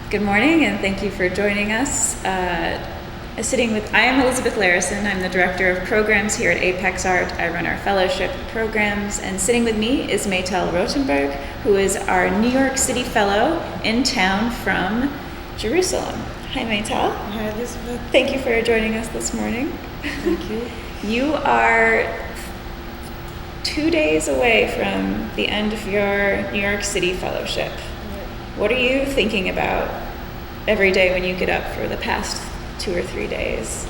Good morning, and thank you for joining us. I am Elizabeth Larison. I'm the Director of Programs here at apexart. I run our fellowship programs, and sitting with me is Maytal Rotenberg, who is our New York City Fellow in town from Jerusalem. Hi, Maytal. Hi, Elizabeth. Thank you for joining us this morning. Thank you. You are 2 days away from the end of your New York City Fellowship. What are you thinking about every day when you get up for the past 2 or 3 days?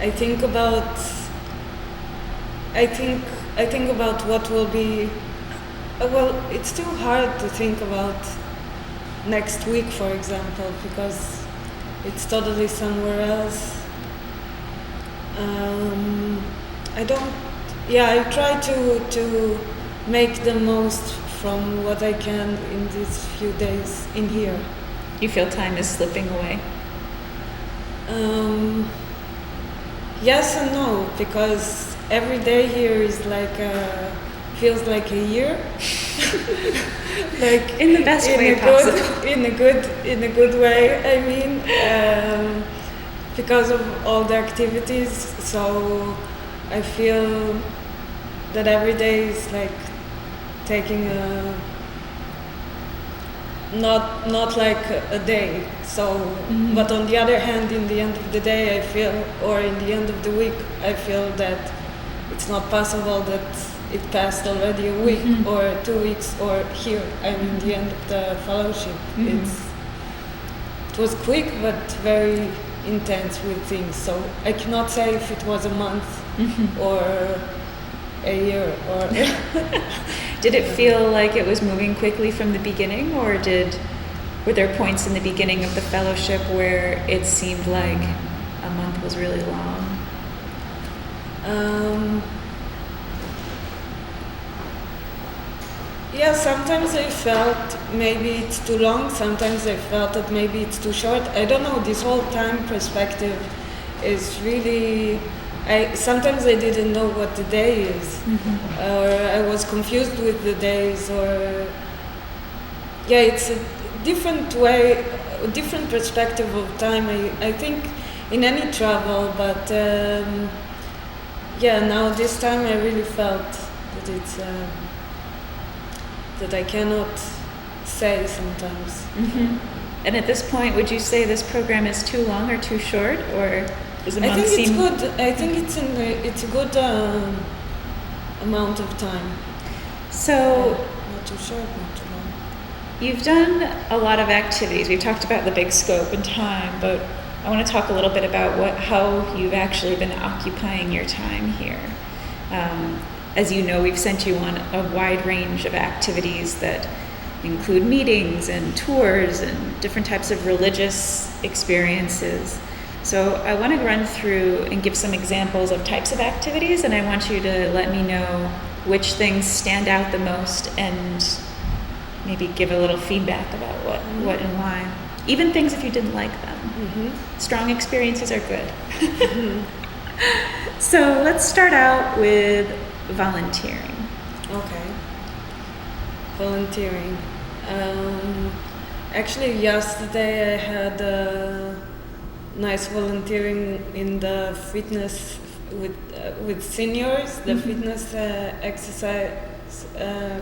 I think about what will be. Well, it's too hard to think about next week, for example, because it's totally somewhere else. I try to make the most from what I can in these few days in here. You feel time is slipping away? Yes and no, because every day here is feels like a year. Like in the best way possible. In a good way. I mean, because of all the activities, so I feel that every day is like taking not like a day. So, but on the other hand, in the end of the day, I feel, or in the end of the week, I feel that it's not possible that it passed already a week or 2 weeks, or here I'm in the end of the fellowship. It was quick but very intense with things. So I cannot say if it was a month or a year or. Did it feel like it was moving quickly from the beginning, or were there points in the beginning of the fellowship where it seemed like a month was really long? Yeah, sometimes I felt maybe it's too long, sometimes I felt that maybe it's too short. I don't know, this whole time perspective is really. Sometimes I didn't know what the day is, or I was confused with the days, or it's a different way, a different perspective of time. I think in any travel, but now this time I really felt that it's that I cannot say sometimes. And at this point, would you say this program is too long or too short, or? I think it's good. I think it's a good amount of time. So not too short, not too long. You've done a lot of activities. We've talked about the big scope and time, but I want to talk a little bit about how you've actually been occupying your time here. As you know, we've sent you on a wide range of activities that include meetings and tours and different types of religious experiences. So I want to run through and give some examples of types of activities, and I want you to let me know which things stand out the most and maybe give a little feedback about what and why. Even things if you didn't like them. Strong experiences are good. So let's start out with volunteering. Okay. Volunteering. Actually, yesterday I had nice volunteering in the fitness with seniors, the fitness exercise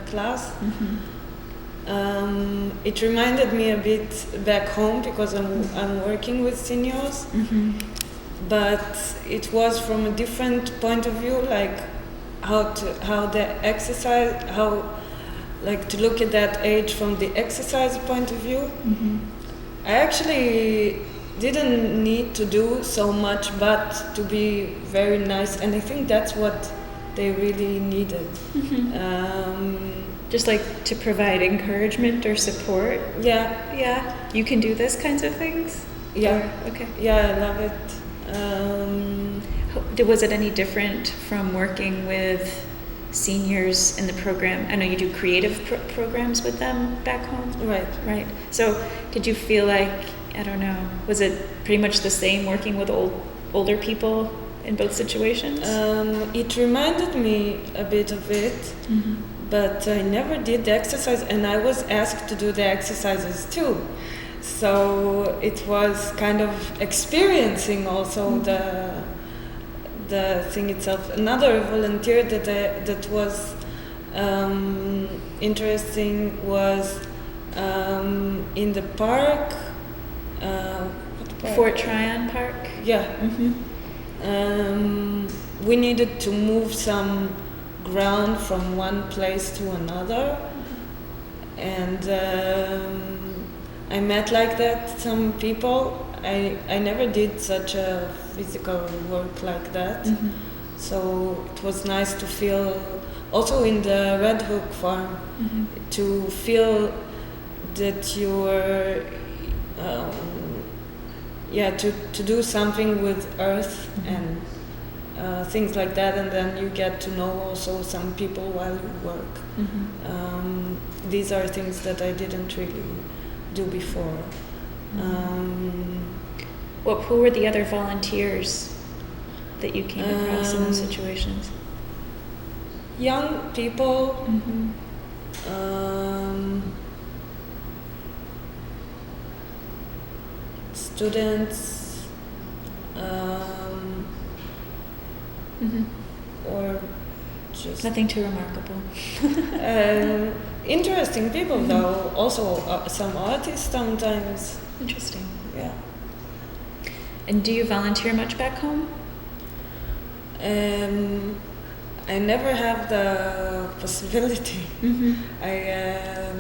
class. It reminded me a bit back home because I'm working with seniors, but it was from a different point of view, like how the exercise, to look at that age from the exercise point of view. I actually didn't need to do so much, but to be very nice, and I think that's what they really needed. Just like to provide encouragement or support. Yeah. You can do this kinds of things. Yeah. Okay. Yeah, I love it. Was it any different from working with seniors in the program? I know you do creative programs with them back home. Right. So did you feel like, I don't know, was it pretty much the same working with older people in both situations? It reminded me a bit of it, but I never did the exercise, and I was asked to do the exercises too. So it was kind of experiencing also the thing itself. Another volunteer that was interesting was in the park. What park? Fort Tryon Park? Yeah. We needed to move some ground from one place to another, and I met like that some people. I never did such a physical work like that, so it was nice to feel also in the Red Hook farm to feel that you were to do something with earth and things like that, and then you get to know also some people while you work. These are things that I didn't really do before. Who were the other volunteers that you came across in those situations? Young people, students, or just nothing too remarkable. interesting people though. Also some artists sometimes. Interesting. Yeah. And do you volunteer much back home? I never have the possibility. I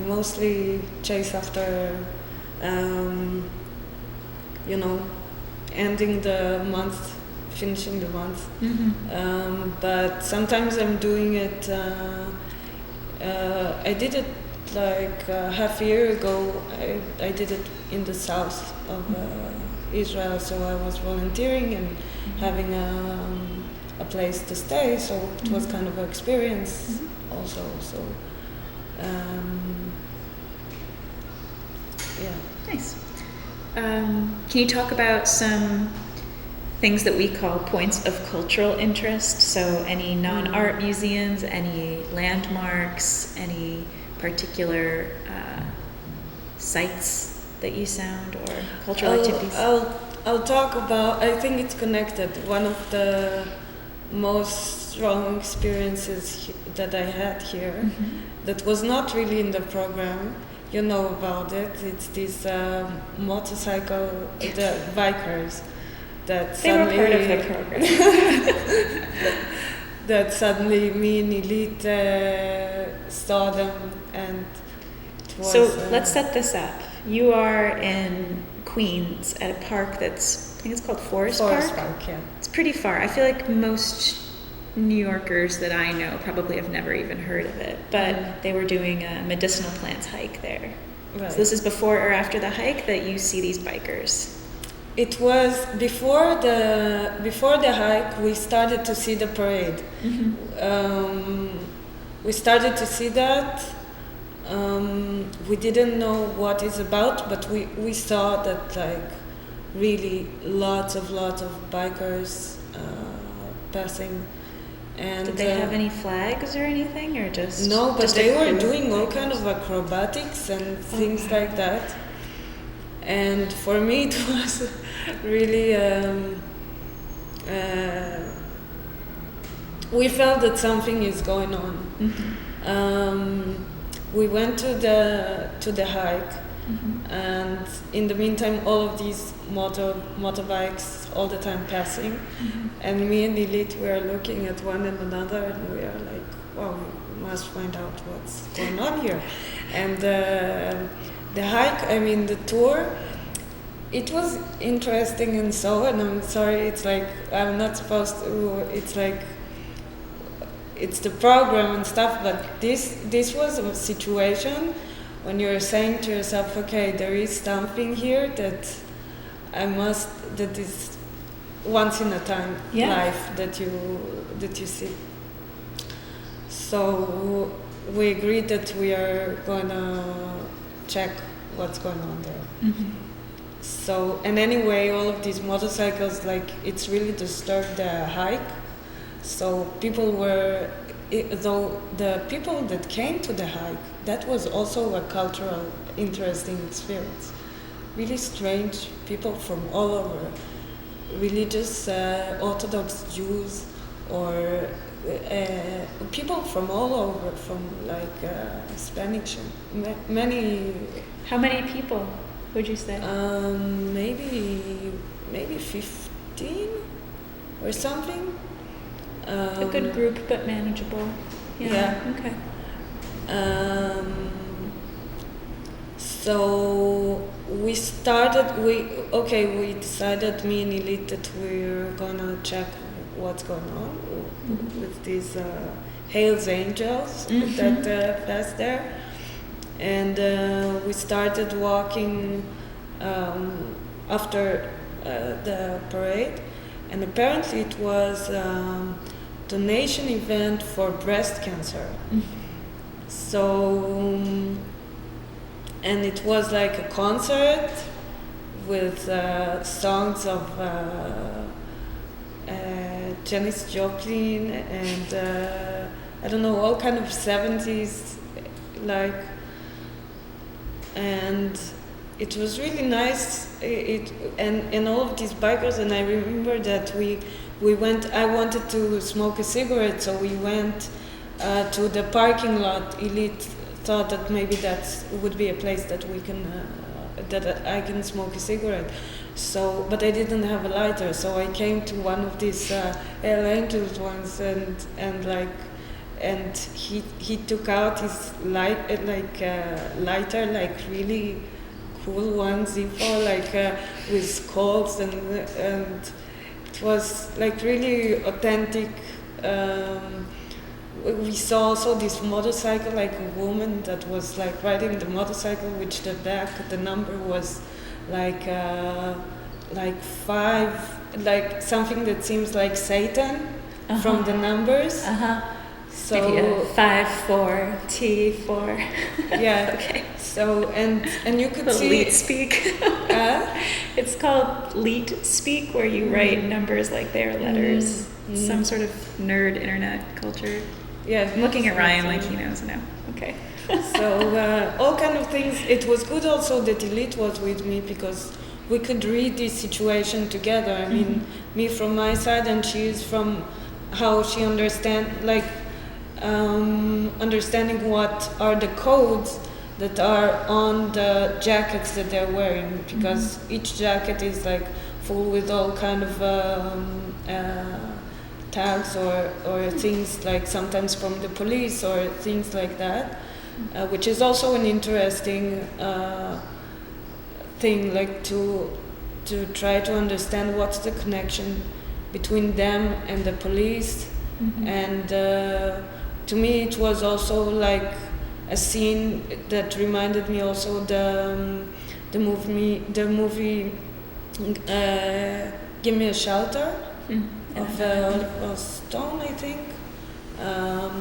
mostly chase after ending the month, finishing the month. But sometimes I'm doing it. I did it like half a year ago. I did it in the south of Israel, so I was volunteering and having a place to stay. So it was kind of an experience also. So yeah. Nice. Can you talk about some things that we call points of cultural interest? So any non-art museums, any landmarks, any particular sites that you sound or cultural activities? I'll talk about, I think it's connected. One of the most strong experiences that I had here that was not really in the program. You know about it. It's these motorcycle, the bikers that they were suddenly part of the program. that suddenly me and Elite saw them, and it was. So let's set this up. You are in Queens at a park that's, I think it's called Forest Park. Yeah. It's pretty far. I feel like most New Yorkers that I know probably have never even heard of it, but they were doing a medicinal plants hike there. Right. So this is before or after the hike that you see these bikers? It was before the hike. We started to see the parade. We started to see that. We didn't know what it's about, but we saw that like really lots of bikers passing. And did they have any flags or anything, or just no? But just they were doing all kind of acrobatics and things like that. And for me, it was really. We felt that something is going on. We went to the hike, and in the meantime, all of these motorbikes all the time passing, and me and Elite were looking at one and another, and we are like, "Wow, we must find out what's going on here." And the hike, I mean the tour, it was interesting and so. And I'm sorry, it's like I'm not supposed to. It's like. It's the program and stuff, but this was a situation when you're saying to yourself, okay, there is something here that that is once in a time life that you see. So we agreed that we are gonna check what's going on there. So, and anyway, all of these motorcycles, like, it's really disturbed the hike. So people were, though the people that came to the hike, that was also a cultural, interesting experience. Really strange people from all over, religious, Orthodox Jews, or people from all over, from like Spanish, many. How many people would you say? Maybe 15 or something. A good group, but manageable. Yeah. Okay. So we decided, me and Elite, that we're gonna check what's going on with these Hales Angels that pass there. And we started walking after the parade. And apparently it was donation event for breast cancer. So, and it was like a concert with songs of Janis Joplin and I don't know, all kind of 70s, like, and it was really nice. And all of these bikers, and I remember that we went. I wanted to smoke a cigarette, so we went to the parking lot. Elite thought that maybe that would be a place that we can that I can smoke a cigarette. So, but I didn't have a lighter, so I came to one of these Hell Angels ones, and he took out his lighter, like really cool one, Zippo, like with skulls, and it was like really authentic. We saw also this motorcycle, like a woman that was like riding the motorcycle, which the number was like 5, like something that seems like Satan from the numbers. So 5-4-T-4. Yeah. Okay. So and you could see leet speak. It's called leet speak, where you write numbers like they're letters. Some sort of nerd internet culture. Yeah. I'm looking at Ryan like he knows now. Okay. So all kind of things. It was good also that Elite was with me, because we could read this situation together. I mean, me from my side, and she is from how she understanding what are the codes that are on the jackets that they're wearing, because each jacket is like full with all kind of tags or things, like sometimes from the police or things like that, which is also an interesting thing, like to try to understand what's the connection between them and the police. And to me it was also like a scene that reminded me also the movie Give Me a Shelter of Oliver Stone, I think,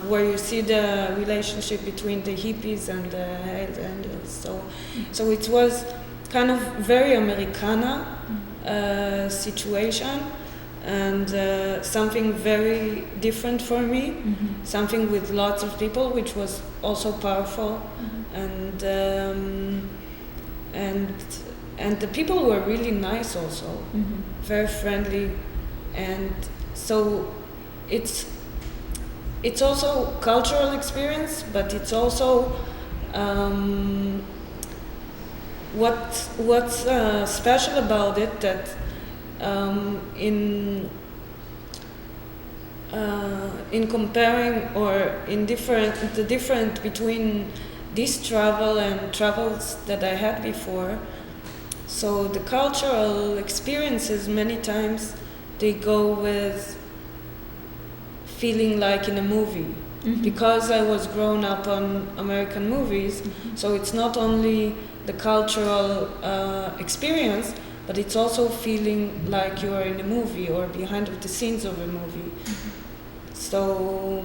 where you see the relationship between the hippies and the Hells Angels. So it was kind of very Americana situation, and something very different for me, something with lots of people, which was also powerful. And the people were really nice also, very friendly. And so it's also cultural experience, but it's also what's special about it, that in comparing or in the difference between this travel and travels that I had before. So the cultural experiences, many times they go with feeling like in a movie, because I was grown up on American movies. So it's not only the cultural experience, but it's also feeling like you are in a movie or behind the scenes of a movie. So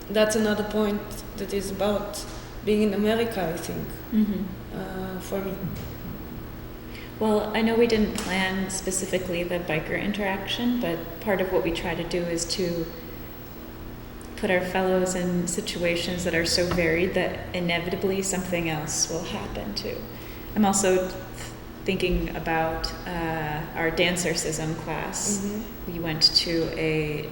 that's another point that is about being in America, I think, for me. Well, I know we didn't plan specifically the biker interaction, but part of what we try to do is to put our fellows in situations that are so varied that inevitably something else will happen too. I'm also thinking about our dancercism class. Mm-hmm. We went to a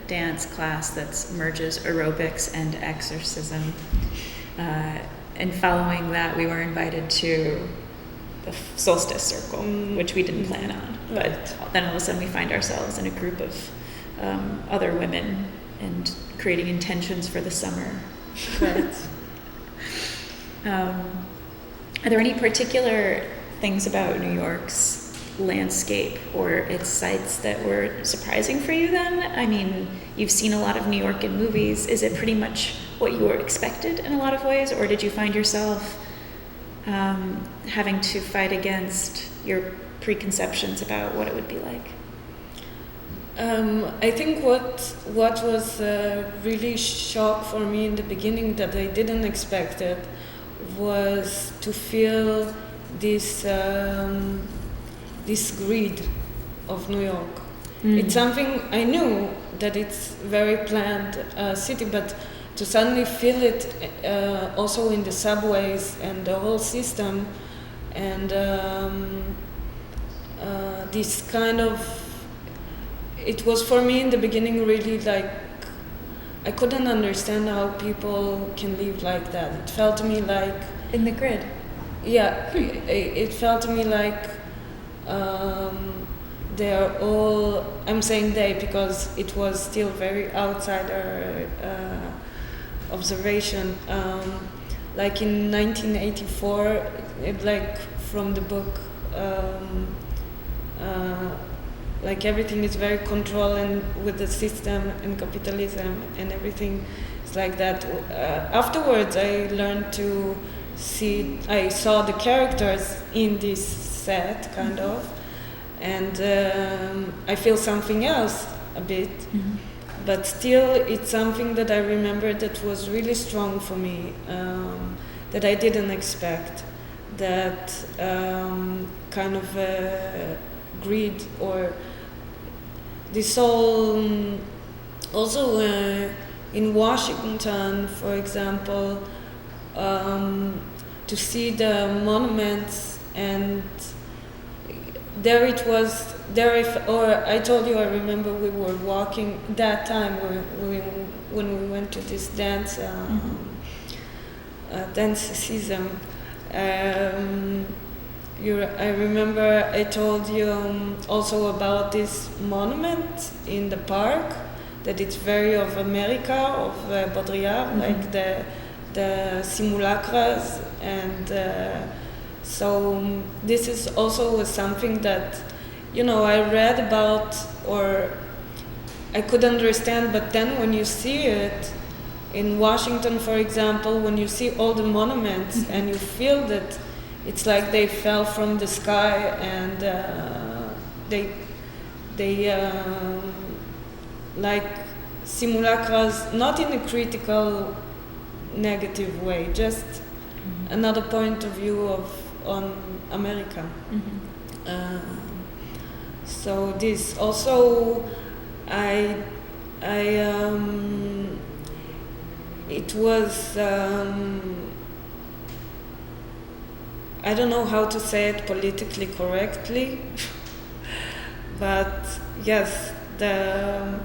dance class that merges aerobics and exorcism. And following that, we were invited to the solstice circle, which we didn't plan on. Right. But then all of a sudden we find ourselves in a group of other women and creating intentions for the summer. Right. Are there any particular things about New York's landscape or its sites that were surprising for you then? I mean, you've seen a lot of New York in movies. Is it pretty much what you were expected in a lot of ways, or did you find yourself having to fight against your preconceptions about what it would be like? I think what was really shock for me in the beginning that I didn't expect it was to feel this this greed of New York. It's something I knew that it's very planned city, but to suddenly feel it also in the subways and the whole system, and this kind of, it was for me in the beginning really like I couldn't understand how people can live like that. It felt to me like In the grid. yeah, it felt to me like they're all, I'm saying they because it was still very outsider observation. Like in 1984, like from the book, like everything is very controlled and with the system and capitalism and everything is like that. Afterwards, I learned to I saw the characters in this set, kind of, and I feel something else a bit, but still it's something that I remember that was really strong for me, that I didn't expect, that kind of greed or this whole, also in Washington, for example, to see the monuments, and there it was, or I told you, I remember we were walking that time when we went to this dance season. I remember I told you also about this monument in the park, that it's very of America, of Baudrillard, like the simulacras, and so this is also something that, you know, I read about or I could understand, but then when you see it in Washington, for example, when you see all the monuments and you feel that it's like they fell from the sky, and they like simulacras, not in a critical negative way, just another point of view on America. So this also, it was, I don't know how to say it politically correctly, but yes, the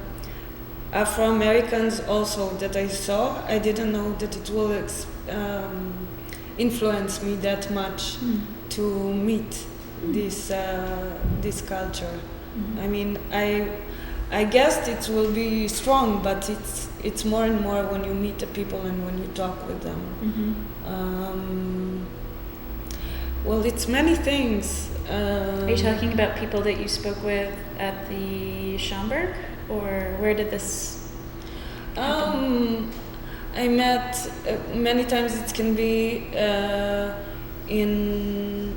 Afro-Americans also that I saw, I didn't know that it will influence me that much to meet this culture. I mean, I guessed it will be strong, but it's more and more when you meet the people and when you talk with them. Well, it's many things. Are you talking about people that you spoke with at the Schomburg, or where did this happen? I met many times. It can be in,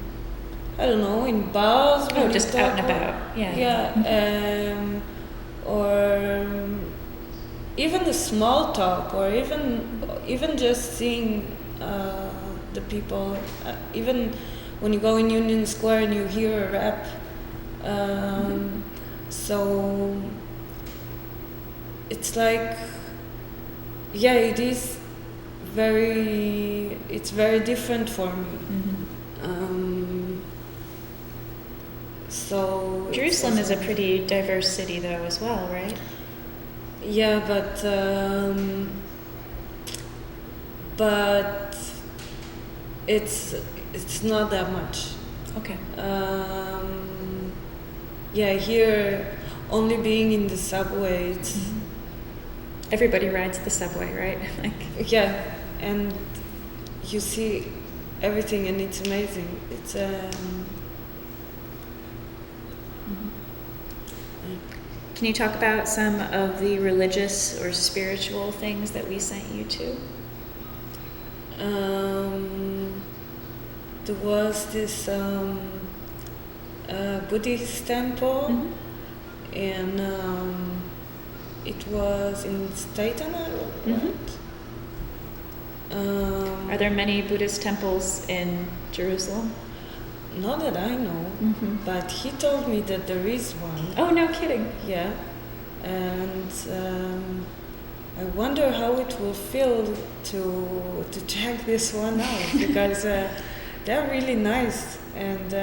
I don't know, in bars. Oh, just out and about. Yeah. Or even the small talk, or even just seeing the people. Even when you go in Union Square and you hear a rap. So it's like, yeah, it's very different for me. So Jerusalem is a pretty diverse city, though, as well, right? Yeah, but it's not that much. Okay. Yeah, here only being in the subway, it's Everybody rides the subway, right? Like, yeah, and you see everything, and it's amazing. It's can you talk about some of the religious or spiritual things that we sent you to? there was this Buddhist temple, and it was in Staten Island. Are there many Buddhist temples in Jerusalem? Not that I know, but he told me that there is one. Oh, no kidding. Yeah, and I wonder how it will feel to check this one out because they're really nice, and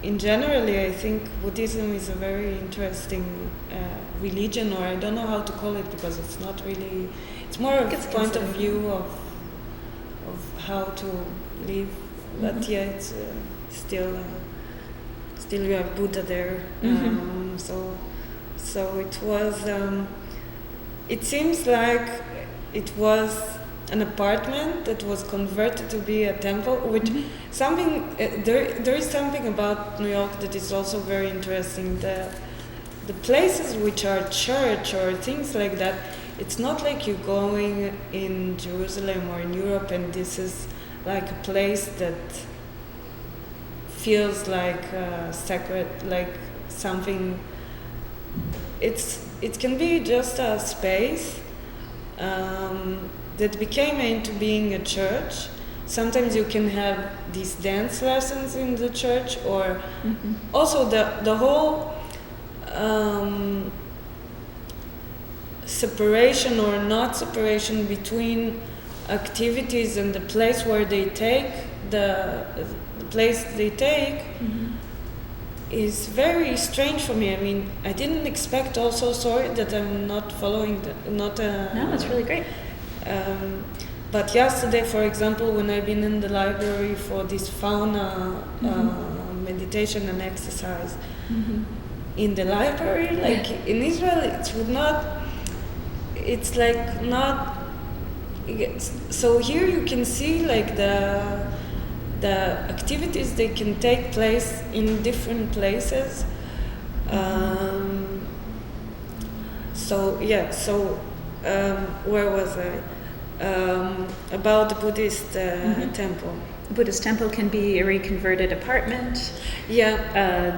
in generally I think Buddhism is a very interesting religion, or I don't know how to call it because it's not really. It's more of a point of view of how to live. But yeah, it's still you have Buddha there. So it was. It seems like it was an apartment that was converted to be a temple. Which something there is something about New York that is also very interesting. The places which are church or things like that. It's not like you're going in Jerusalem or in Europe and this is like a place that feels like sacred, like something. It can be just a space that became into being a church. Sometimes you can have these dance lessons in the church, or also the whole separation or not separation between activities and the place where they take the place they take is very strange for me. I mean, I didn't expect. Also, sorry that I'm not following. No, it's really great. But yesterday, for example, when I've been in the library for this fauna meditation and exercise in the library, like in Israel, it would not. It's like not. So here you can see like the activities they can take place in different places. Where was I? About the Buddhist temple. The Buddhist temple can be a reconverted apartment. Yeah.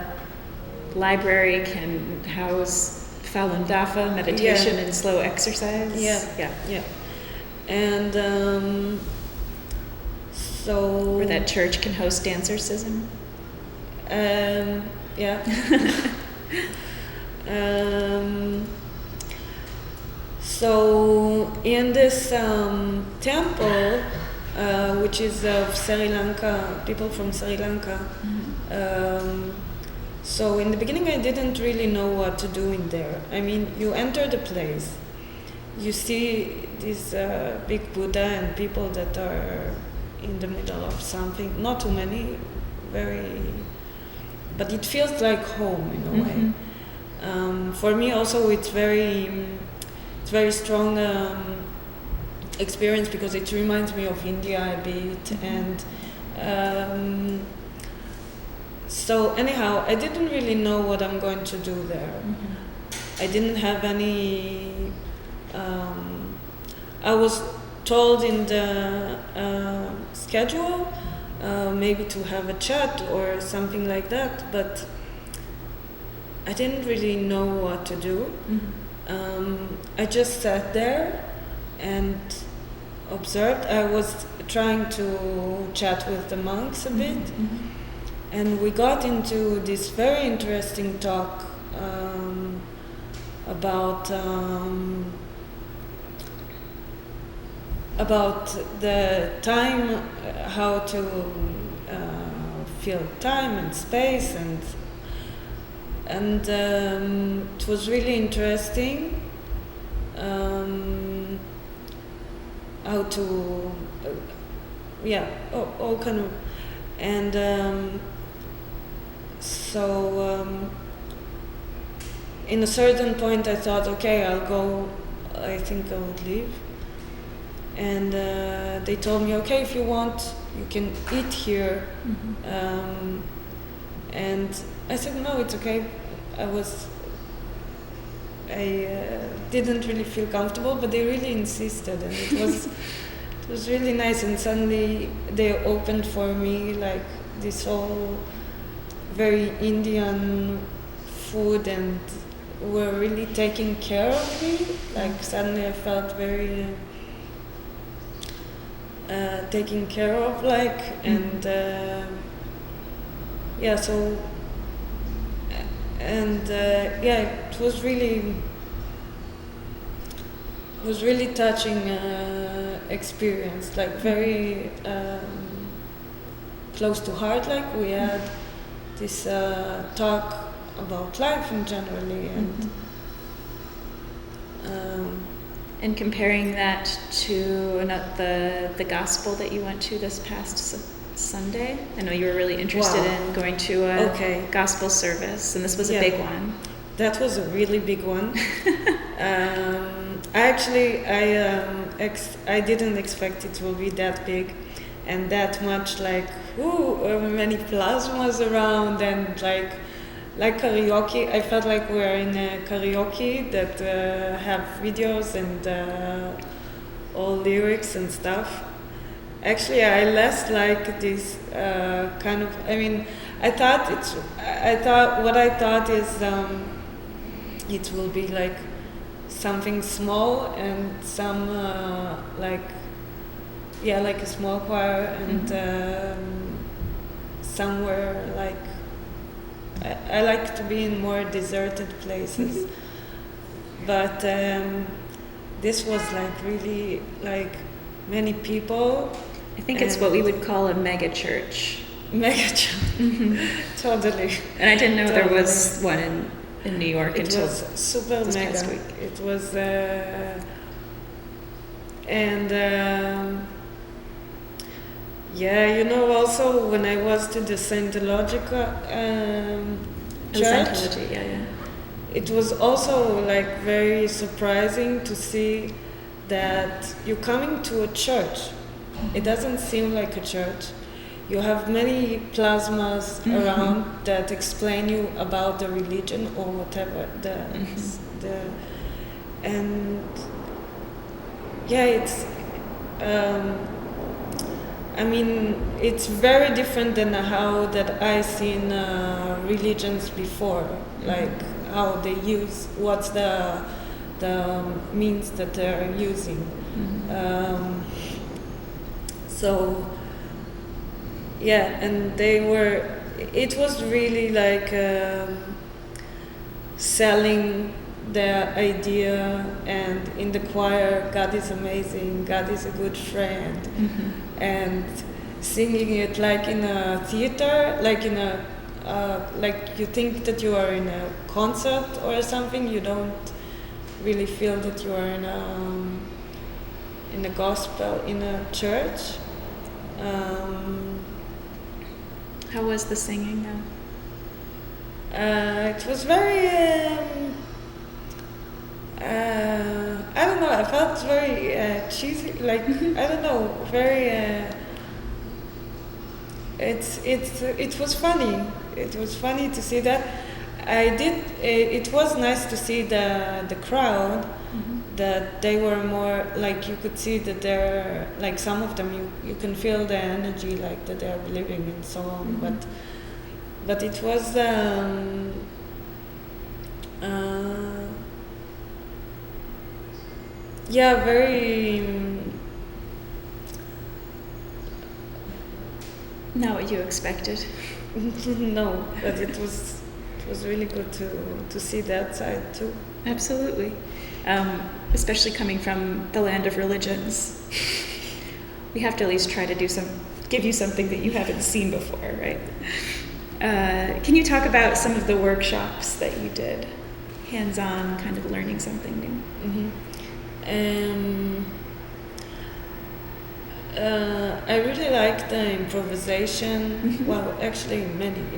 Library can house Falun Dafa, meditation and slow exercise. Yeah. And so. Or that church can host dancercism. Yeah. So in this temple, which is of Sri Lanka, people from Sri Lanka. So in the beginning, I didn't really know what to do in there. I mean, you enter the place, you see this big Buddha and people that are in the middle of something. Not too many, but it feels like home in a way. For me, also, it's very strong experience because it reminds me of India a bit, and so anyhow, I didn't really know what I'm going to do there. I didn't have any. I was told in the schedule maybe to have a chat or something like that, but I didn't really know what to do. I just sat there and observed. I was trying to chat with the monks a bit, Mm-hmm. and we got into this very interesting talk about the time, how to feel time and space, and it was really interesting. How to, all kind of, and in a certain point I thought, okay, I'll go. I think I would leave. And they told me, okay, if you want, you can eat here. Mm-hmm. And I said, no, it's okay. I didn't really feel comfortable, but they really insisted, and it was really nice. And suddenly they opened for me like this whole very Indian food, and were really taking care of me. Like suddenly I felt very taken care of, like, and it was really touching experience, like very close to heart. Like we had this talk about life in generally, and And comparing that to the gospel that you went to this past Sunday, I know you were really interested in going to a gospel service, and this was a big one. That was a really big one. I didn't expect it will be that big, and that much, like, many plasmas around, and like karaoke. I felt like we're in a karaoke that have videos and all lyrics and stuff. Actually, I less like this kind of. I mean, I thought is it will be like something small and some like a small choir, and somewhere like. I like to be in more deserted places, but this was like really like many people. I think it's what we would call a mega church. Mega church, totally. And I didn't know there was one in New York until it was super this mega. past week. It was also when I was to the Scientological church, Scientology, it was also like very surprising to see that you're coming to a church. It doesn't seem like a church. You have many plasmas around that explain you about the religion or whatever it's I mean, it's very different than how that I seen religions before, like how they use, what's the means that they're using. And it was really like selling the idea, and in the choir, God is amazing, God is a good friend, and singing it like in a theater, like in a like you think that you are in a concert or something. You don't really feel that you are in a gospel, in a church. How was the singing though? It was very I don't know, I felt very cheesy, like I don't know, very it was funny. It was funny to see that. It was nice to see the crowd, that they were more like, you could see that they're like, some of them you can feel the energy, like that they're believing and so on, but it was very Not what you expected. No, but it was really good to see that side too. Absolutely. Especially coming from the land of religions. We have to at least try to give you something that you haven't seen before, right? Can you talk about some of the workshops that you did? Hands-on, kind of learning something new. I really liked the improvisation. Well, actually,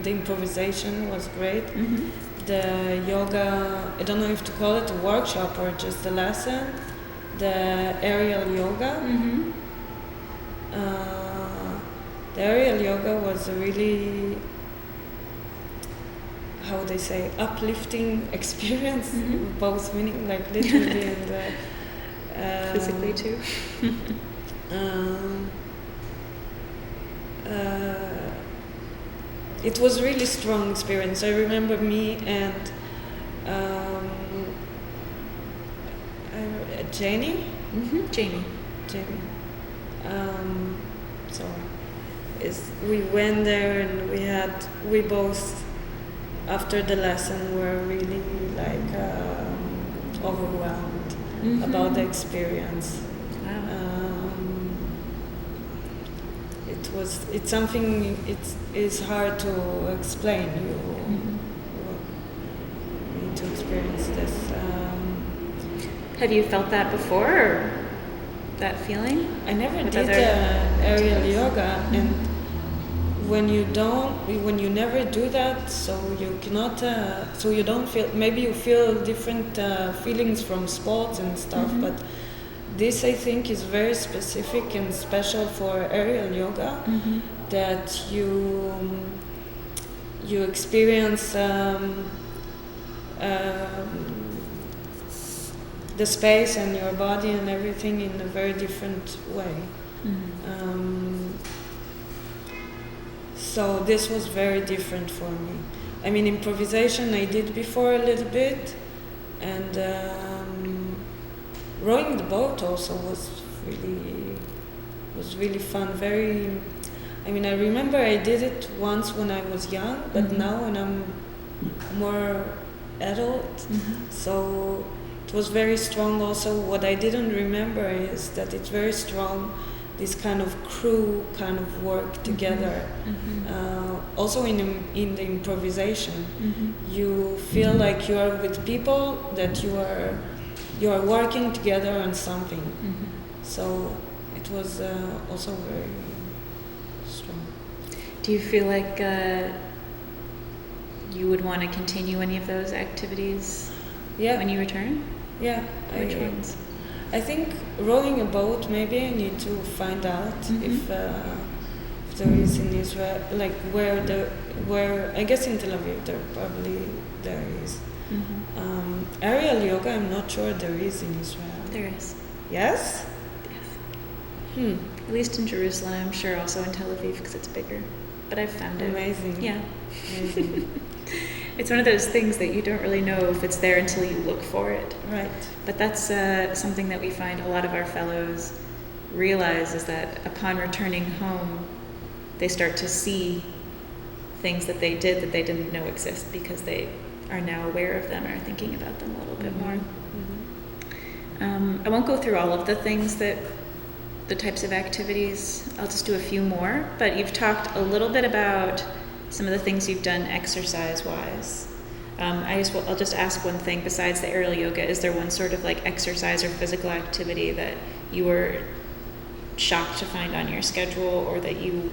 the improvisation was great. The yoga, I don't know if to call it a workshop or just a lesson. The aerial yoga. The aerial yoga was a really, how would they say, uplifting experience, both meaning like literally and physically too. It was really strong experience. I remember me and Jamie. We went there and we both after the lesson were really like overwhelmed about the experience. Wow. It's something it is hard to explain. You need to experience this. Have you felt that before, or that feeling? I never did aerial yoga, and when you never do that, so you cannot, so you don't feel. Maybe you feel different feelings from sports and stuff, but this I think is very specific and special for aerial yoga, that you experience the space and your body and everything in a very different way. So this was very different for me. I mean, improvisation I did before a little bit, and rowing the boat also was really fun. I remember I did it once when I was young, but now when I'm more adult, so it was very strong. Also, what I didn't remember is that it's very strong, this kind of crew kind of work together. Also in the improvisation, you feel like you are with people that you are working together on something. So it was also very strong. Do you feel like you would want to continue any of those activities when you return? Yeah. Which ones? I think rowing a boat, maybe I need to find out if there is in Israel, like where I guess in Tel Aviv there is. Aerial yoga, I'm not sure there is in Israel. There is. Yes? Yes. At least in Jerusalem, I'm sure also in Tel Aviv because it's bigger. But I've found it. Amazing. Yeah. Amazing. It's one of those things that you don't really know if it's there until you look for it. Right. But that's something that we find a lot of our fellows realize is that upon returning home, they start to see things that they did that they didn't know exist because they are now aware of them or are thinking about them a little bit more. I won't go through all of the things the types of activities. I'll just do a few more. But you've talked a little bit about some of the things you've done exercise-wise. I'll just ask one thing. Besides the aerial yoga, is there one sort of like exercise or physical activity that you were shocked to find on your schedule, or that you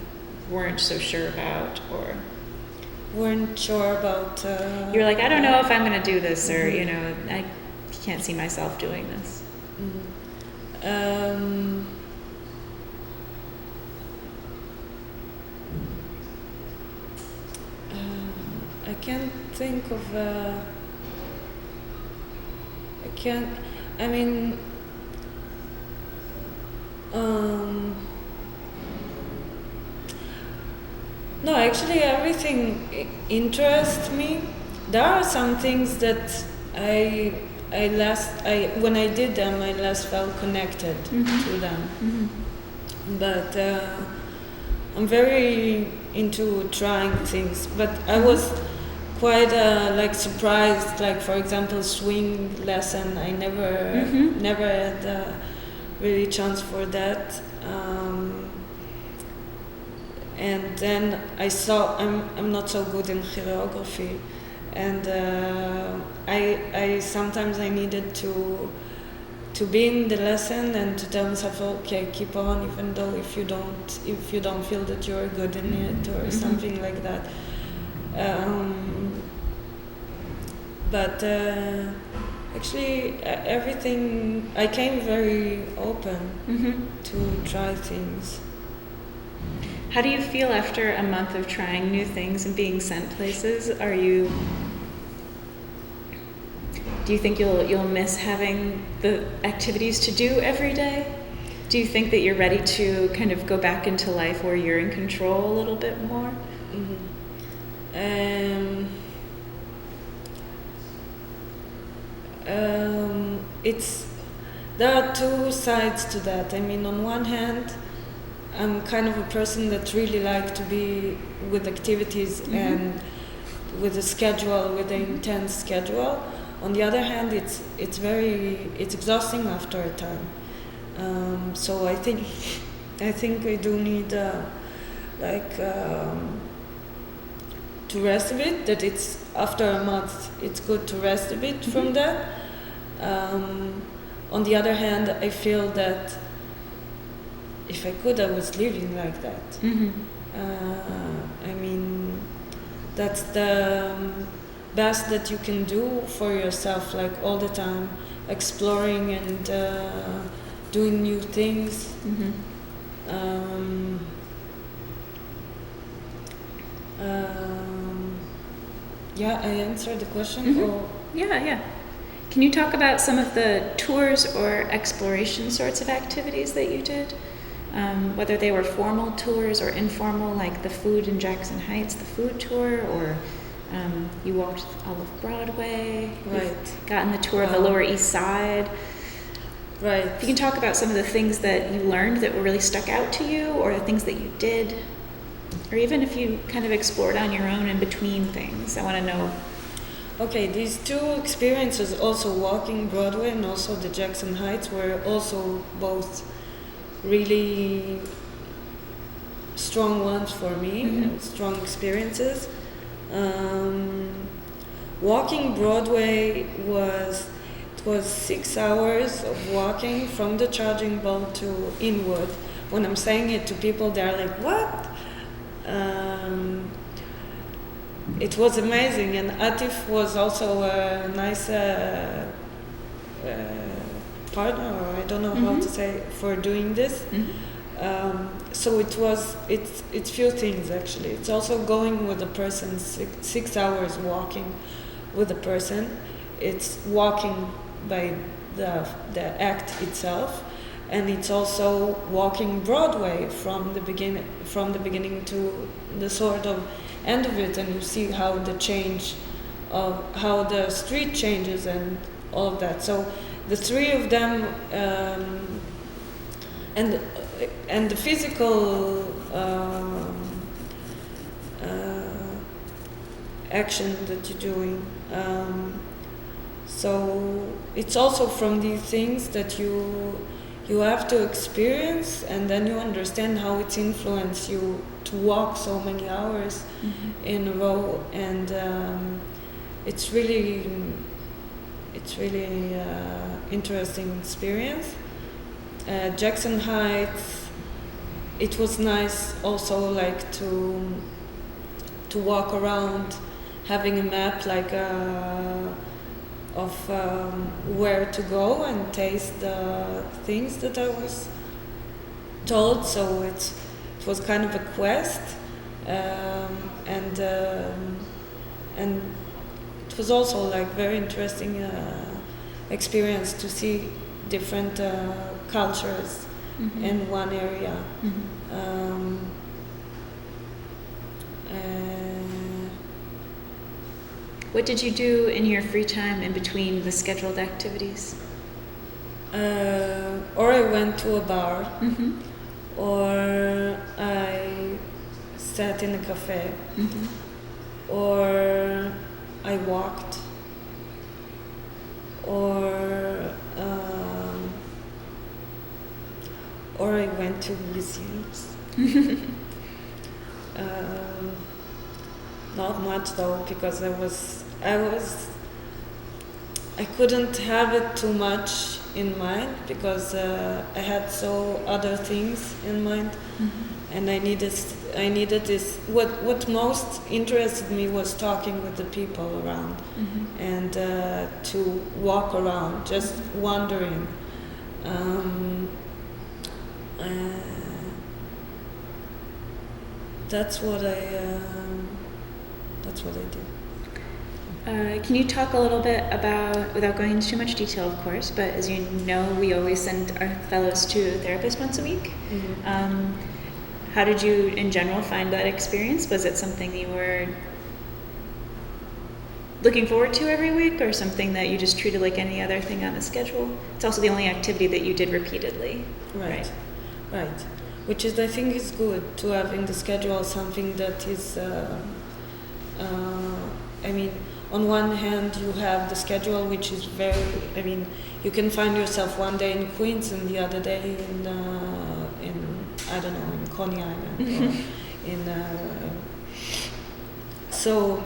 weren't so sure about, or weren't sure about? You're like, I don't know if I'm going to do this, or I can't see myself doing this. I can't think of. No, actually, everything interests me. There are some things that when I did them, I less felt connected to them. But I'm very into trying things, but I was quite like surprised. Like for example, swing lesson. I never had really chance for that. And then I saw I'm not so good in choreography, and I sometimes I needed to be in the lesson and to tell myself, okay, keep on, even though if you don't feel that you're good in it or something like that. But actually, everything I came very open to try things. How do you feel after a month of trying new things and being sent places? Do you think you'll miss having the activities to do every day? Do you think that you're ready to kind of go back into life where you're in control a little bit more? There are two sides to that. I mean, on one hand, I'm kind of a person that really like to be with activities and with a schedule, with an intense schedule. On the other hand, it's exhausting after a time. So I think I do need to rest a bit. That it's after a month, it's good to rest a bit from that. On the other hand, I feel that if I could, I was living like that. I mean, that's the best that you can do for yourself, like all the time, exploring and doing new things. Yeah, I answered the question. Or Yeah. Can you talk about some of the tours or exploration sorts of activities that you did? Whether they were formal tours or informal, like the food in Jackson Heights, the food tour, or you walked all of Broadway, right? Gotten the tour of the Lower East Side. Right. If you can talk about some of the things that you learned that were really stuck out to you, or the things that you did, or even if you kind of explored on your own in between things. I want to know. Okay, these two experiences, also walking Broadway and also the Jackson Heights, were also both really strong ones for me, strong experiences. Walking Broadway was 6 hours of walking from the charging ball to Inwood. When I'm saying it to people, they're like, "What?" It was amazing, and Atif was also a nice partner, or I don't know how to say, for doing this. So it's few things actually. It's also going with a person, 6 hours walking with a person. It's walking by the act itself, and it's also walking Broadway from the beginning to the sort of end of it, and you see how the change of how the street changes and all of that. So the three of them, and the physical action that you're doing. So it's also from these things that you have to experience, and then you understand how it's influenced you to walk so many hours in a row, and it's really interesting experience. Jackson Heights, it was nice also, like to walk around, having a map like of where to go and taste the things that I was told. So it was kind of a quest, and it was also like very interesting experience to see different cultures in one area. What did you do in your free time in between the scheduled activities? Or I went to a bar, or I sat in a cafe, Mm-hmm. or I walked, or um, or I went to museums. Um, Not much though, because I couldn't have it too much in mind because I had so other things in mind, Mm-hmm. and I needed this. What most interested me was talking with the people around, Mm-hmm. and to walk around, just wandering. Um, uh, that's what I. That's what I did. Can you talk a little bit about, without going into too much detail, of course, but as you know, we always send our fellows to a therapist once a week. Mm-hmm. How did you, in general, find that experience? Was it something you were looking forward to every week, or something that you just treated like any other thing on the schedule? It's also the only activity that you did repeatedly. Right. Which is, I think, is good to have in the schedule something that is. I mean, on one hand, you have the schedule, which is very. I mean, you can find yourself one day in Queens and the other day in I don't know, in Coney Island or in. So.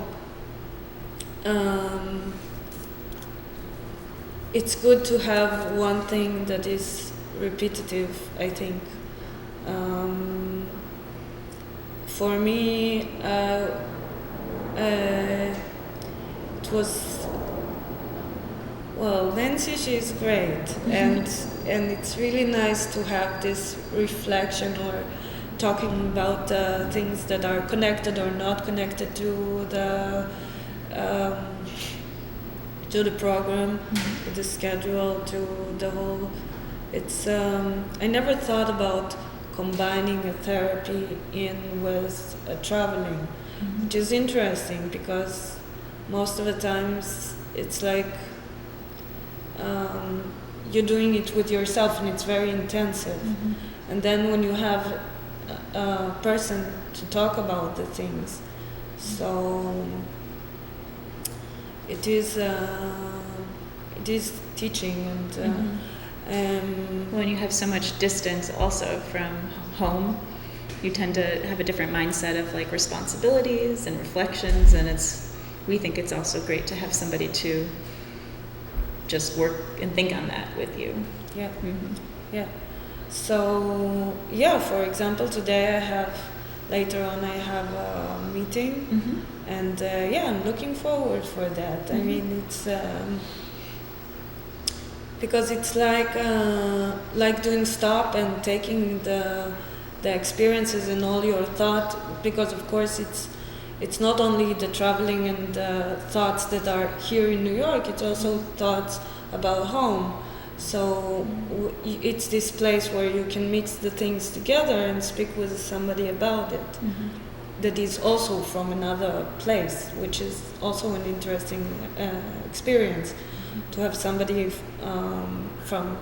It's good to have one thing that is repetitive, I think. For me, it was, well, Nancy, she's great, and it's really nice to have this reflection or talking about things that are connected or not connected to the program, to the schedule, to the whole. It's I never thought about combining a therapy in with traveling, which is interesting because most of the times it's like you're doing it with yourself and it's very intensive. And then when you have a person to talk about the things, so it is teaching and When you have so much distance also from home, you tend to have a different mindset of like responsibilities and reflections, and we think it's also great to have somebody to just work and think on that with you. yeah. Mm-hmm. Yeah. So for example, today later on I have a meeting, and I'm looking forward for that. I mean, it's because it's like doing stop and taking the experiences and all your thought, because of course it's not only the traveling and the thoughts that are here in New York, it's also thoughts about home. So it's this place where you can mix the things together and speak with somebody about it. That is also from another place, which is also an interesting experience, to have somebody from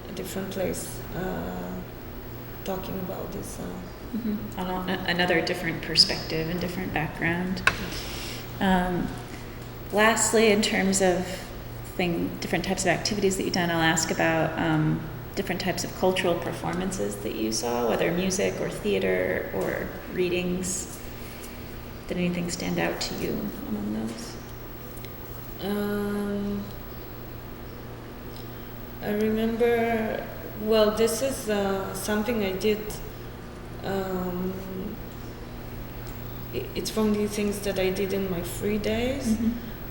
a different place talking about this. Another different perspective and different background. Lastly, in terms of different types of activities that you've done, I'll ask about different types of cultural performances that you saw, whether music or theater or readings. Did anything stand out to you among those? I remember, well, this is something I did. It's from the things that I did in my free days.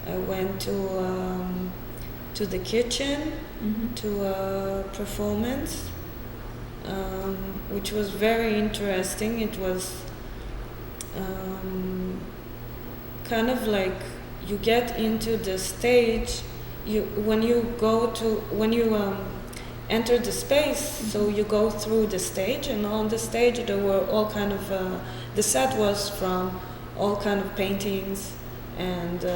I went to the kitchen to a performance, which was very interesting. It was kind of like you get into the stage. When you enter the space, so you go through the stage, and on the stage there were all kind of the set was from all kind of paintings and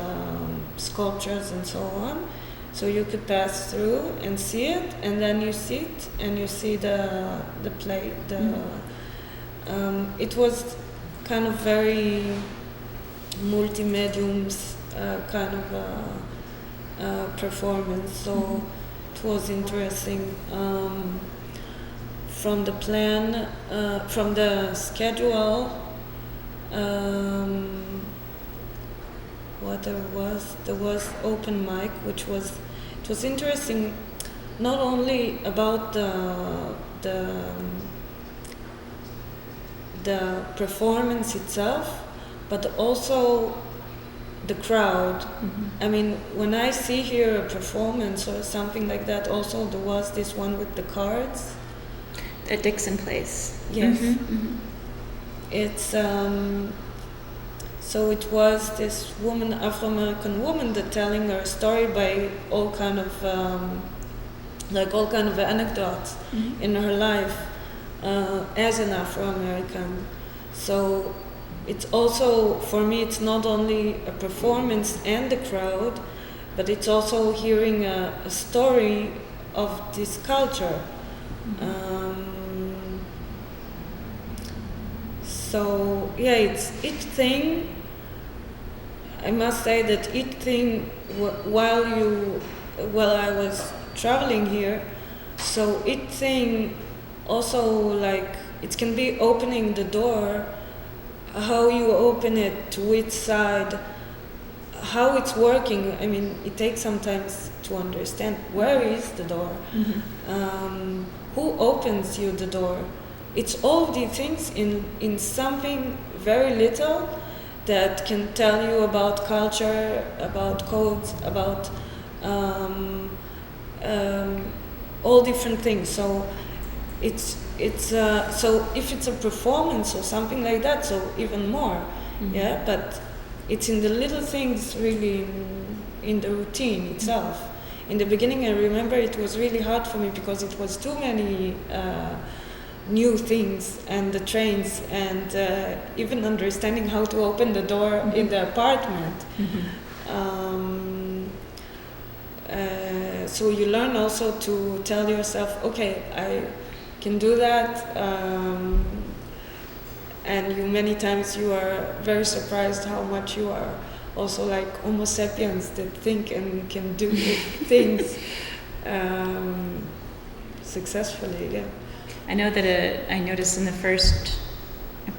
sculptures and so on, so you could pass through and see it, and then you sit and you see the play. It was kind of very multi-mediums kind of performance, so it was interesting. From the plan, from the schedule, what there was open mic, it was interesting, not only about the performance itself, but also the crowd. I mean, when I see here a performance or something like that, also there was this one with the cards at Dixon Place. Yes. It's so it was this woman, Afro-American woman, that telling her story by all kind of anecdotes in her life as an Afro-American. So it's also, for me, it's not only a performance and the crowd, but it's also hearing a story of this culture. So yeah, it's each thing. I must say that each thing, while I was traveling here, so each thing also, like, it can be opening the door, how you open it, to which side, how it's working. I mean, it takes sometimes to understand where is the door, who opens you the door. It's all these things in something very little that can tell you about culture, about codes, about all different things. So it's so if it's a performance or something like that, so even more, yeah. But it's in the little things, really, in the routine itself. In the beginning, I remember it was really hard for me because it was too many new things, and the trains, and even understanding how to open the door in the apartment. So you learn also to tell yourself, okay, I can do that, and many times you are very surprised how much you are also like Homo sapiens that think and can do things successfully. Yeah. I know that I noticed in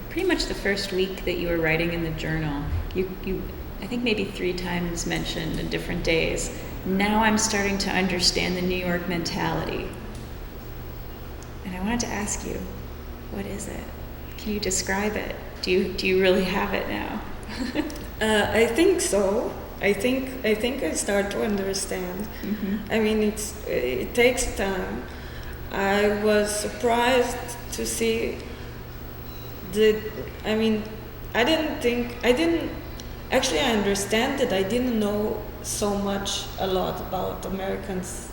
pretty much the first week that you were writing in the journal, you I think maybe 3 times mentioned in different days, now I'm starting to understand the New York mentality. And I wanted to ask you, what is it? Can you describe it? Do you really have it now? I think so. I think I start to understand. I mean, it takes time. I was surprised to see I understand that I didn't know a lot about Americans.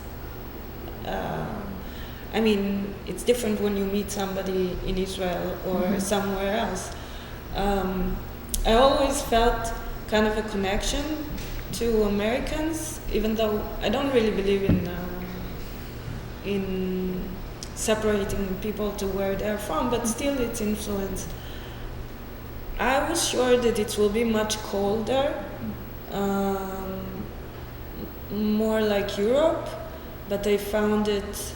I mean, it's different when you meet somebody in Israel or somewhere else. I always felt kind of a connection to Americans, even though I don't really believe in separating people to where they're from, but still it's influenced. I was sure that it will be much colder, more like Europe, but I found it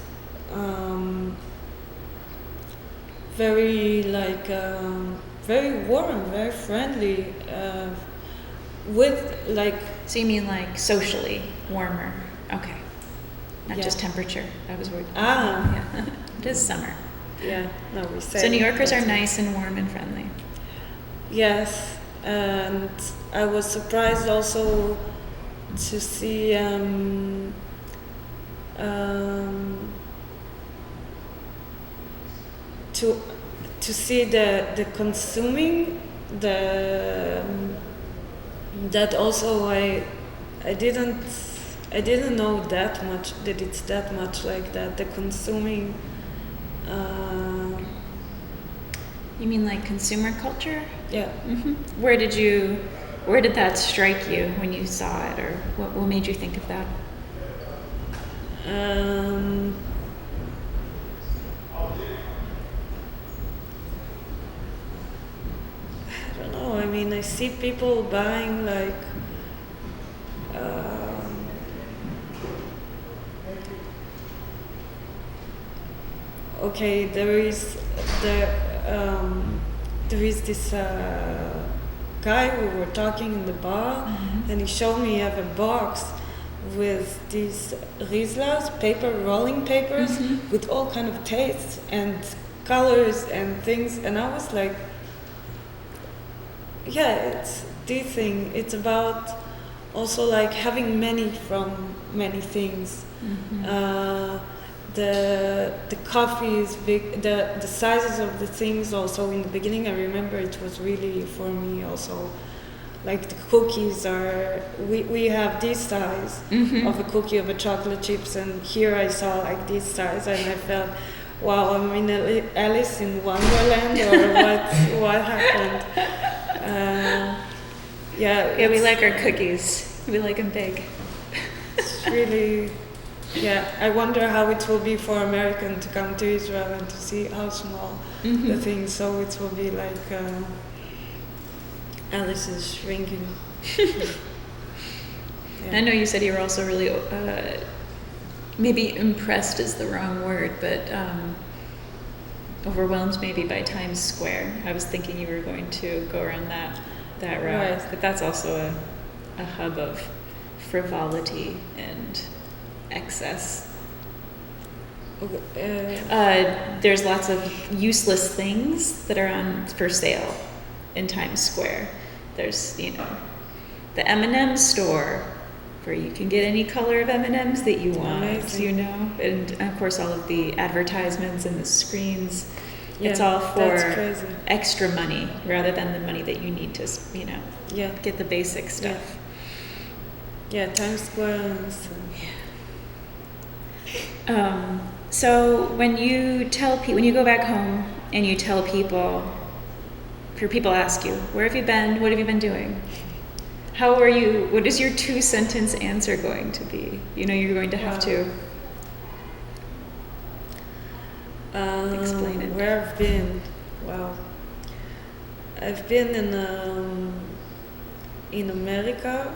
very very warm, very friendly, with like. So you mean like socially warmer? Okay. Not just temperature. I was worried. Yeah. It is summer. Yeah. No, we say. So New Yorkers are nice and warm and friendly. Yes, and I was surprised also to see to see the consuming, that also I didn't know that much, that it's that much like that, the consuming. You mean like consumer culture? Yeah. Where did that strike you when you saw it, or what made you think of that? Um, I don't know. I mean, I see people buying like. Okay, the there is this guy we were talking in the bar, and he showed me I have a box with these Rieslas, rolling papers, with all kind of tastes and colors and things, and I was like, yeah, it's this thing. It's about also like having many from many things. The coffee is big. The sizes of the things also in the beginning. I remember it was really for me also. Like the cookies are, we have this size of a cookie of a chocolate chips, and here I saw like this size, and I felt, wow, I'm in Alice in Wonderland, or what happened? Yeah, we like our cookies. We like them big. It's really, yeah. I wonder how it will be for American to come to Israel and to see how small the things. So it will be like Alice is shrinking. I know you said you were also really, maybe impressed is the wrong word, but overwhelmed maybe by Times Square. I was thinking you were going to go around that route, Right. but that's also a hub of frivolity and excess. There's lots of useless things that are on for sale in Times Square. There's, the M&M store where you can get any color of M&Ms that you want, Amazing. and of course all of the advertisements and the screens. Yeah, it's all that's for crazy. extra money rather than the money that you need to, Yeah. get the basic stuff. Yeah, Times Square is. So when you when you go back home and you tell people, if people ask you, where have you been? What have you been doing? How are you? What is your 2-sentence answer going to be? You're going to have to explain it. Where I've been? Well, I've been in America,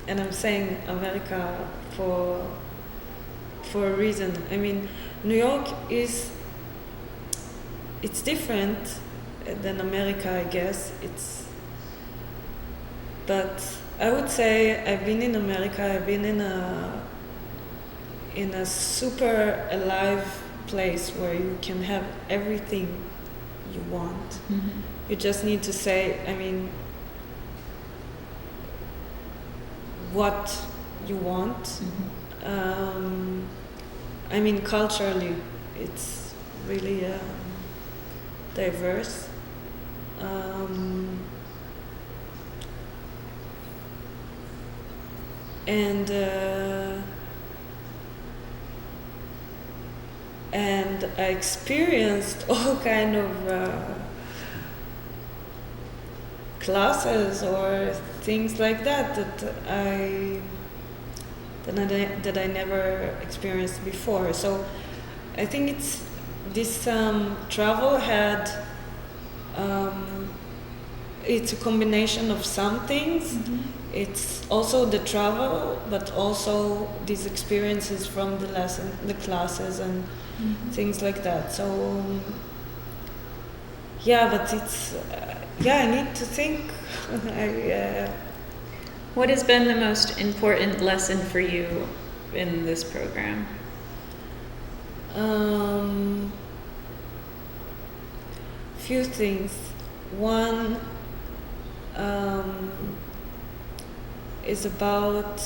and I'm saying America for a reason. I mean, New York it's different than America, I guess. But I would say I've been in America. I've been in a super alive place where you can have everything you want. You just need to say, what you want. Culturally, it's really diverse. And I experienced all kind of classes or things like that I never experienced before. So I think it's this travel had it's a combination of some things. It's also the travel, but also these experiences from the classes and things like that. So but it's I need to think. What has been the most important lesson for you in this program? Few things. One is about,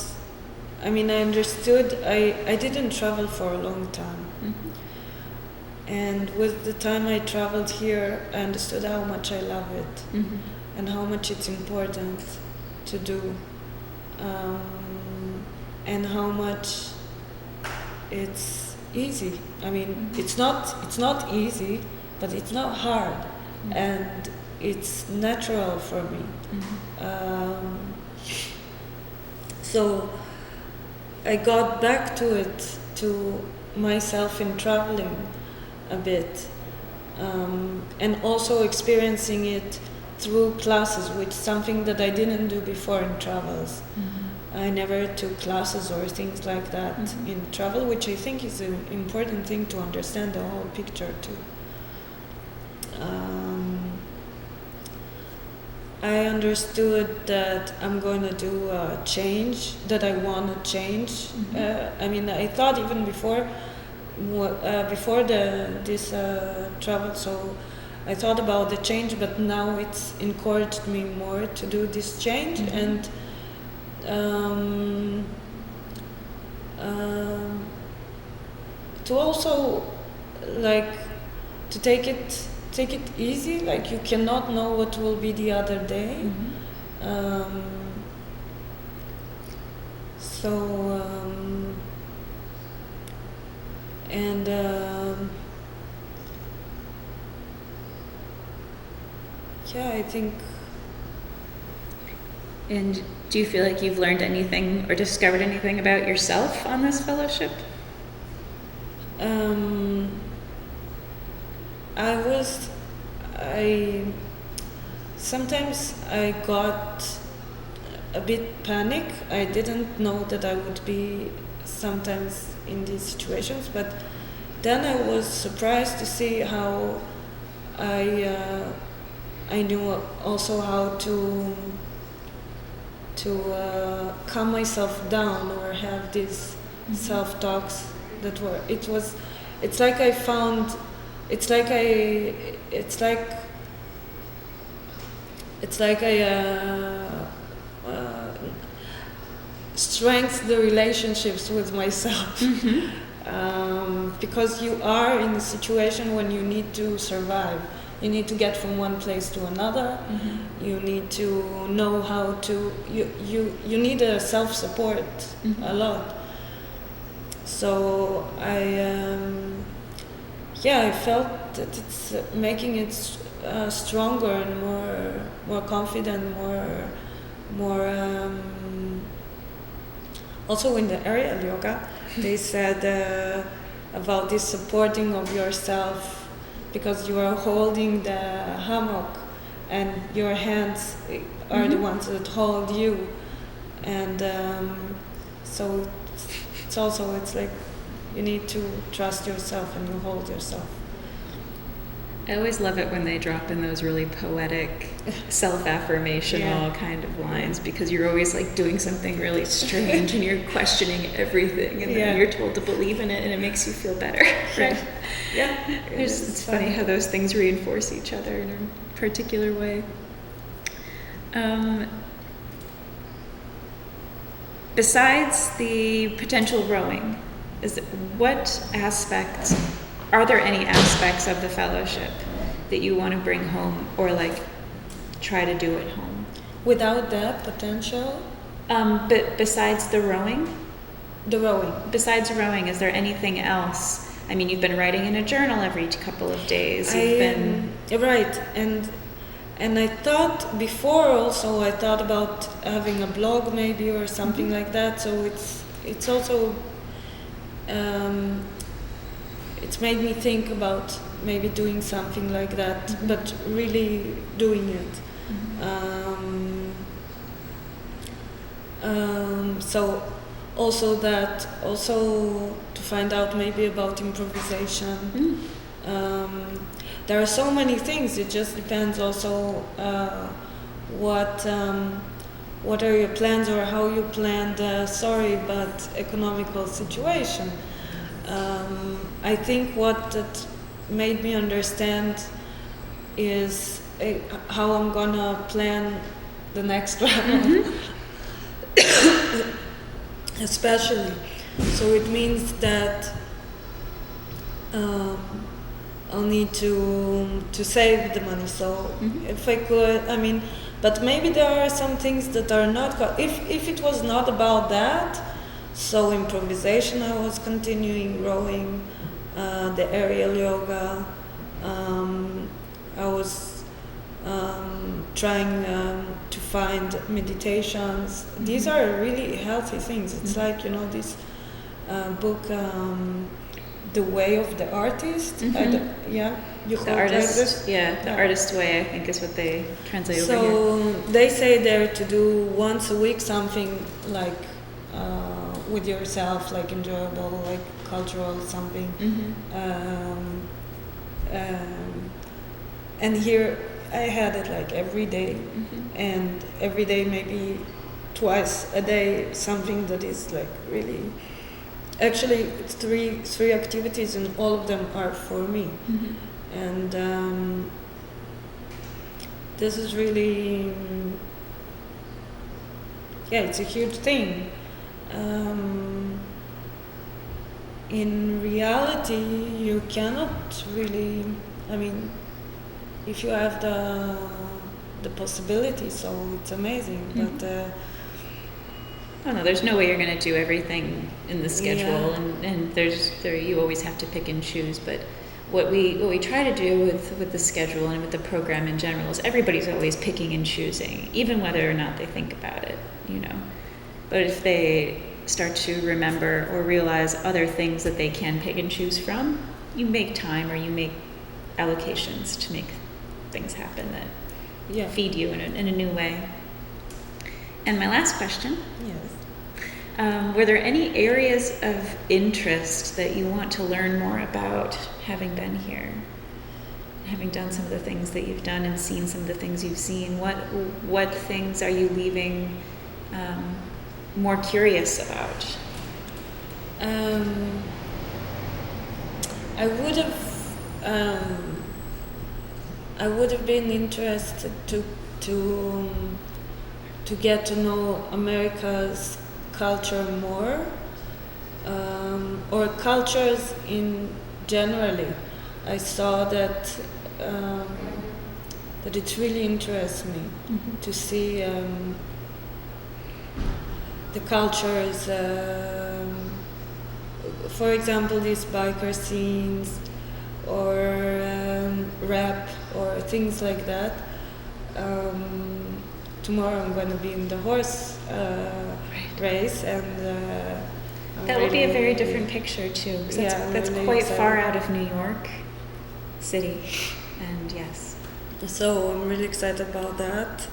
I understood I didn't travel for a long time. And with the time I traveled here, I understood how much I love it and how much it's important to do, and how much it's easy. It's not easy, but it's not hard, and it's natural for me. So I got back to it, to myself in traveling a bit, and also experiencing it through classes, which is something that I didn't do before in travels. I never took classes or things like that in travel, which I think is an important thing to understand the whole picture too. I understood that I'm going to do a change, that I want to change. I mean, I thought even before this travel, so I thought about the change, but now it's encouraged me more to do this change and to also like to take it easy. Like you cannot know what will be the other day. Yeah, I think. And do you feel like you've learned anything or discovered anything about yourself on this fellowship? Sometimes I got a bit panic. I didn't know that I would be sometimes in these situations, but then I was surprised to see how I knew also how to calm myself down or have these self-talks that were, it's like I found, it's like I strengthen the relationships with myself. Because you are in a situation when you need to survive. You need to get from one place to another. You need to know how to. You need a self-support a lot. So I felt that it's making it stronger and more confident, more. Also in the aerial yoga, they said about this supporting of yourself. Because you are holding the hammock and your hands are the ones that hold you, and so it's like you need to trust yourself and you hold yourself. I always love it when they drop in those really poetic, self-affirmational kind of lines, because you're always like doing something really strange and you're questioning everything, and then you're told to believe in it and it makes you feel better. Right? It's funny how those things reinforce each other in a particular way. Besides the potential rowing, are there any aspects of the fellowship that you want to bring home or like try to do at home? Without that potential? But besides the rowing? The rowing. Besides rowing, is there anything else? I mean, you've been writing in a journal every couple of days. Right, and I thought before also, I thought about having a blog maybe or something like that. So it's also it's made me think about maybe doing something like that, but really doing it. So also to find out maybe about improvisation. There are so many things. It just depends also what are your plans or how you plan the but economical situation. I think what that made me understand is how I'm gonna plan the next travel, especially. So it means that I'll need to save the money. So if I could, but maybe there are some things that are not. If it was not about that. So improvisation, I was continuing rowing, the aerial yoga. I was trying to find meditations. These are really healthy things. It's like, this book, The Way of the Artist. You The call it artist, like this? the artist way, I think, is what they translate over here. So they say there to do once a week something like with yourself, like enjoyable, like cultural something. And here I had it like every day, and every day maybe twice a day, something that is like really. Actually, it's three activities, and all of them are for me. And this is really, it's a huge thing. In reality, you cannot really, if you have the possibility, so it's amazing. But oh no, there's no way you're going to do everything in the schedule, and you always have to pick and choose. But what we try to do with the schedule and with the program in general is everybody's always picking and choosing, even whether or not they think about it, But if they start to remember or realize other things that they can pick and choose from, you make time or you make allocations to make things happen that feed you in a new way. And my last question. Yes. Were there any areas of interest that you want to learn more about having been here? Having done some of the things that you've done and seen some of the things you've seen, what things are you leaving more curious about? I would have been interested to get to know America's culture more, or cultures in generally. I saw that it really interests me to see the cultures. For example, these biker scenes, or rap, or things like that. Tomorrow I'm going to be in the horse race, and that will be a very different picture too. That's really quite far out of New York City, and yes. So I'm really excited about that.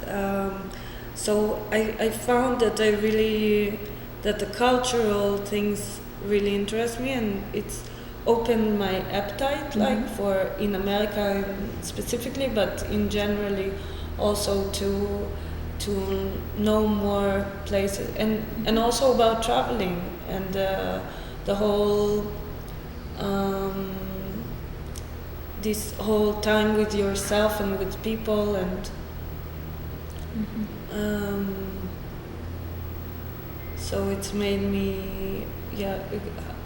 So I found that that the cultural things really interest me, and it's opened my appetite, like for in America specifically, but in generally also to know more places, and also about traveling, and the whole this whole time with yourself and with people, and so it's made me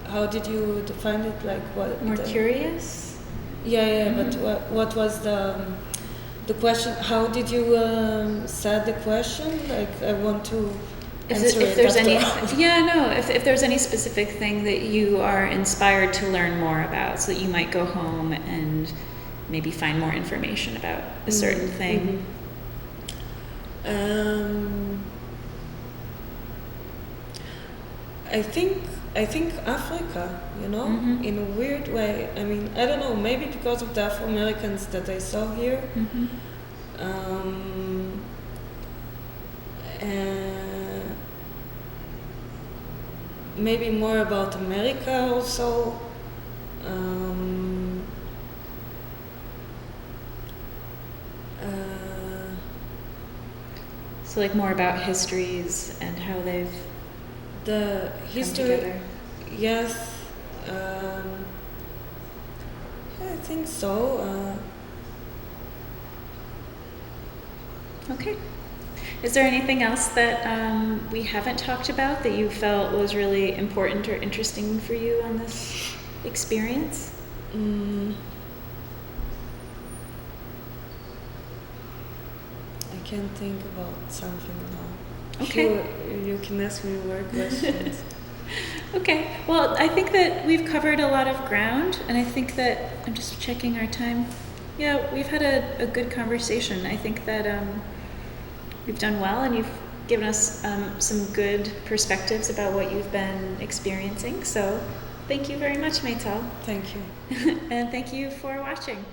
how did you define it, like what more curious? But what was the question? How did you set the question? Like, I want to answer if there's it any after. if there's any specific thing that you are inspired to learn more about, so that you might go home and maybe find more information about a certain thing. I think Africa, in a weird way. I don't know, maybe because of the Afro-Americans that I saw here. Maybe more about America also. So like more about histories and how they've the history, together. Yes, I think so. Okay. Is there anything else that we haven't talked about that you felt was really important or interesting for you on this experience? I can't think about something now. Okay. You can ask me more questions. Okay. Well, I think that we've covered a lot of ground, and I think that I'm just checking our time. Yeah, we've had a good conversation. I think that you've done well, and you've given us some good perspectives about what you've been experiencing. So thank you very much, Maytal. Thank you. And thank you for watching.